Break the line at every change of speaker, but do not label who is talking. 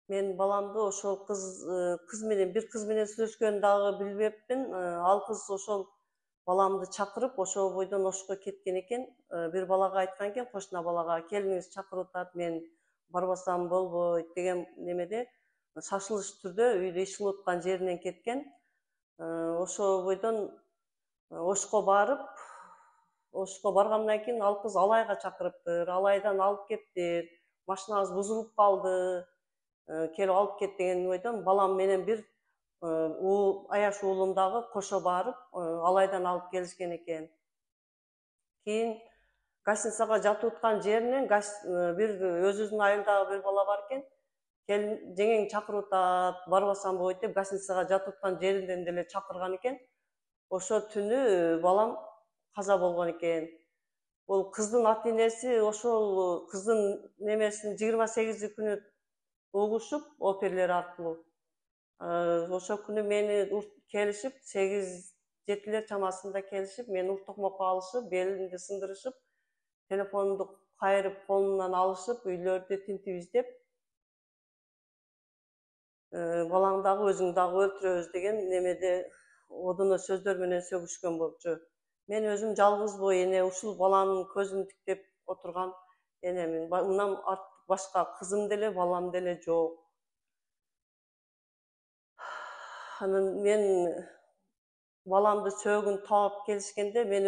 Мен баламды ошол бир кыз менен сүйлөшкөнүн дагы билбеппин. Ал кыз ошол баламды чакырып, ошол бойдон ошко кеткен экен. Бир балага айткан экен, кошуна балага, келиниңиз чакырып атат, мен барбасам болбойт деген немеде шашылыш түрдө үйдө иш кылып аткан жеринен кеткен. Ошол бойдон Ошко барып, Ошко баргандан кийин ал кыз алайга чакырыптыр, алайдан алып кептир, машинаңыз бузулуп калды, келип алып кет деген ойдон балам менен бир аяш уулум дагы кошо барып, алайдан алып келишкен экен. Кийин гостиницага жатып аткан жеринен бир өзүбүздүн айылдагы бир бала бар экен. Жеңең чакырып атат, барбасам болбойт деп гостиницага жатып аткан жеринден деле чакырган экен. Ошо түнү балам каза болгон экен. Бул кыздын ата-энеси ошол кыздын немесин 28 күнү угушуп, оперлер аркылуу. Ошол күнү мени келишип, 8-7 чамасында келишип, мени уртокмокко алышып, белимди сындырышып, телефонумду кайрып колумдан алышып, үйлөрдү тинтип издеп, балаңды дагы өзүңдү дагы өлтүрөбүз деген немеде одоно сөздөр менен сөгүшкөн болчу. Мен өзүм жалгыз эне, ушул баланын көзүн тиктеп отурган энемин. Мындан башка кызым деле, балам деле жок. Анан мен баламды сөөгүн таап келишкенде мен